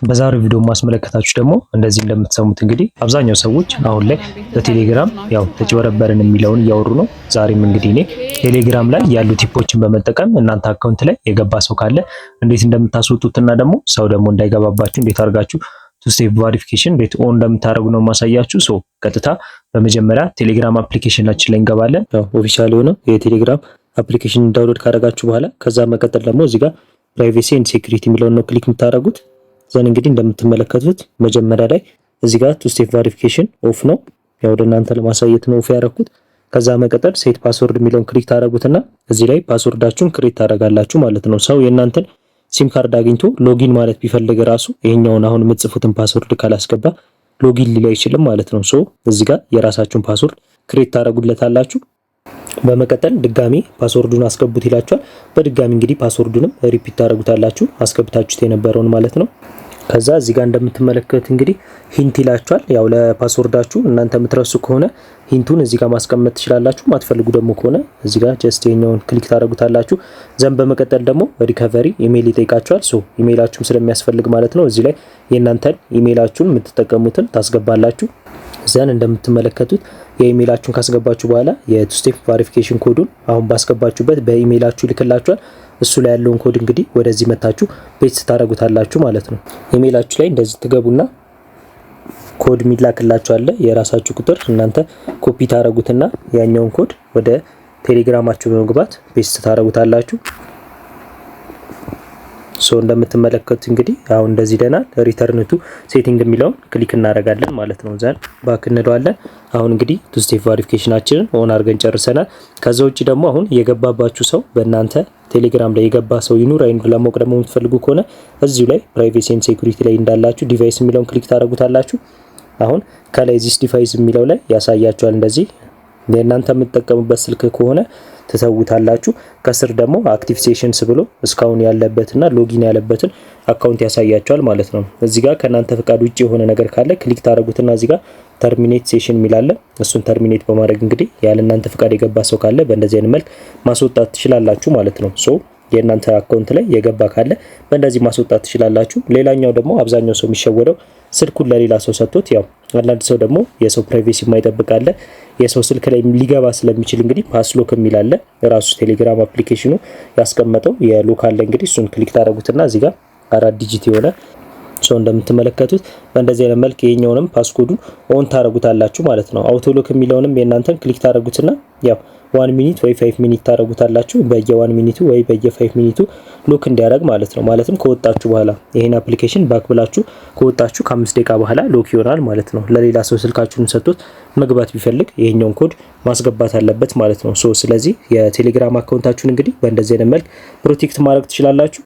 በዛሬው ቪዲዮ ማስመለከታችሁ ደግሞ እንደዚህ እንደምትሰሙት እንግዲህ አብዛኛው ሰዎች አሁን ላይ በቴሌግራም ያው ተጭበረበርን የሚለውን እያወሩ ነው። ዛሬም እንግዲህ እኔ ቴሌግራም ላይ ያሉ ቲፖችን በመጠቀም እናንተ አካውንት ላይ የገባ ሰው ካለ እንዴት እንደምታስወጡትና ደግሞ ሰው ደግሞ እንዳይገባባችሁ እንዴት አድርጋችሁ ቱ ስቴፕ ቬሪፊኬሽን እንዴት ኦን እንደምታደርጉ ነው ማሳያችሁ። ሶ ቀጥታ በመጀመሪያ ቴሌግራም አፕሊኬሽናችን ላይ እንገባለን። ያው ኦፊሻል የሆነ የቴሌግራም አፕሊኬሽን ዳውንሎድ ካደረጋችሁ በኋላ ከዛ መቀጠል ደግሞ እዚህ ጋር ፕራይቬሲ ኤንድ ሴኩሪቲ የሚለውን ነው ክሊክ የምታደርጉት። ዘን እንግዲህ እንደምትመለከቱት መጀመሪያ ላይ እዚህ ጋር ቱ ስቴፕ ቬሪፊኬሽን ኦፍ ነው፣ ያው ወደ እናንተ ለማሳየት ነው ኦፍ ያደረኩት። ከዛ መቀጠል ሴት ፓስወርድ የሚለውን ክሊክ ታደርጉትና እዚህ ላይ ፓስወርዳችሁን ክሬት ታደርጋላችሁ ማለት ነው። ሰው የእናንተን ሲም ካርድ አግኝቶ ሎጊን ማለት ቢፈልግ ራሱ ይሄኛውን አሁን የምትጽፉትን ፓስወርድ ካላስገባ ሎጊን ሊል አይችልም ማለት ነው። ሶ እዚህ ጋር የራሳችሁን ፓስወርድ ክሬት ታደርጉለታላችሁ። በመቀጠል ድጋሚ ፓስወርዱን አስገቡት ይላችኋል። በድጋሚ እንግዲህ ፓስወርዱንም ሪፒት ታደርጉታላችሁ አስገብታችሁት የነበረውን ማለት ነው። ከዛ እዚህ ጋር እንደምትመለከቱት እንግዲህ ሂንት ይላችኋል። ያው ለፓስወርዳችሁ እናንተ የምትረሱ ከሆነ ሂንቱን እዚህ ጋር ማስቀመጥ ትችላላችሁ። ማትፈልጉ ደግሞ ከሆነ እዚህ ጋር ጀስት የኛውን ክሊክ ታደርጉታላችሁ። ዘን በመቀጠል ደግሞ ሪከቨሪ ኢሜል ይጠይቃችኋል። ሶ ኢሜላችሁም ስለሚያስፈልግ ማለት ነው እዚህ ላይ የእናንተን ኢሜላችሁን የምትጠቀሙትን ታስገባላችሁ። ዘን እንደምትመለከቱት የኢሜላችሁን ካስገባችሁ በኋላ የቱ ስቴፕ ቬሪፊኬሽን ኮዱን አሁን ባስገባችሁበት በኢሜላችሁ ይልክላችኋል። እሱ ላይ ያለውን ኮድ እንግዲህ ወደዚህ መታችሁ ፔስት ታደርጉታላችሁ ማለት ነው። ኢሜላችሁ ላይ እንደዚህ ትገቡና ኮድ ሚላክላችሁ አለ የራሳችሁ ቁጥር እናንተ ኮፒ ታደርጉትና ያኛውን ኮድ ወደ ቴሌግራማችሁ በመግባት ፔስት ታደርጉታላችሁ። ሶ እንደምትመለከቱት እንግዲህ አሁን እንደዚህ ደናል። ሪተርን ቱ ሴቲንግ የሚለውን ክሊክ እናደርጋለን ማለት ነው። ዘን ባክ እንለዋለን። አሁን እንግዲህ ቱ ስቴፕ ቬሪፊኬሽናችንን ኦን አድርገን ጨርሰናል። ከዛ ውጪ ደግሞ አሁን የገባባችሁ ሰው በእናንተ ቴሌግራም ላይ የገባ ሰው ይኑር አይኑር ለማወቅ ደግሞ የምትፈልጉ ከሆነ እዚሁ ላይ ፕራይቬሲ ኤንድ ሴኩሪቲ ላይ እንዳላችሁ ዲቫይስ የሚለውን ክሊክ ታደርጉታላችሁ። አሁን ከላይ ዚስ ዲቫይስ የሚለው ላይ ያሳያችኋል። እንደዚህ ለእናንተ የምትጠቀሙበት ስልክ ከሆነ ተሰውታላችሁ። ከስር ደግሞ አክቲቭ ሴሽንስ ብሎ እስካሁን ያለበትና ሎጊን ያለበትን አካውንት ያሳያችኋል ማለት ነው። እዚህ ጋር ከናንተ ፍቃድ ውጪ የሆነ ነገር ካለ ክሊክ ታደርጉትና እዚህ ጋር ተርሚኔት ሴሽን የሚላለ እሱን ተርሚኔት በማድረግ እንግዲህ ያለ እናንተ ፍቃድ የገባ ሰው ካለ በእንደዚህ አይነት መልክ ማስወጣት ትችላላችሁ ማለት ነው። ሶ የእናንተ አካውንት ላይ የገባ ካለ በእንደዚህ ማስወጣት ትችላላችሁ። ሌላኛው ደግሞ አብዛኛው ሰው የሚሸወደው ስልኩን ለሌላ ሰው ሰጥቶት፣ ያው አንዳንድ ሰው ደግሞ የሰው ፕራይቬሲ የማይጠብቅ አለ። የሰው ስልክ ላይ ሊገባ ስለሚችል እንግዲህ ፓስሎክ የሚል አለ ራሱ ቴሌግራም አፕሊኬሽኑ ያስቀመጠው የሎካል ላይ እንግዲህ እሱን ክሊክ ታደርጉትና እዚህ ጋር 4 ዲጂት የሆነ ሰው እንደምትመለከቱት በእንደዚህ አይነት መልክ ይሄኛውንም ፓስኮዱን ኦን ታደርጉታላችሁ ማለት ነው። አውቶሎክ የሚለውንም የእናንተን ክሊክ ታደርጉትና ያው 1 ሚኒት ወይ 5 ሚኒት ታደርጉታላችሁ። በየ1 ሚኒቱ ወይ በየ5 ሚኒቱ ሎክ እንዲያደርግ ማለት ነው። ማለትም ከወጣችሁ በኋላ ይሄን አፕሊኬሽን ባክ ብላችሁ ከወጣችሁ ከ5 ደቂቃ በኋላ ሎክ ይሆናል ማለት ነው። ለሌላ ሰው ስልካችሁን ሰጥቶት መግባት ቢፈልግ ይሄኛውን ኮድ ማስገባት አለበት ማለት ነው። ሶ ስለዚህ የቴሌግራም አካውንታችሁን እንግዲህ በእንደዚህ አይነት መልክ ፕሮቴክት ማድረግ ትችላላችሁ።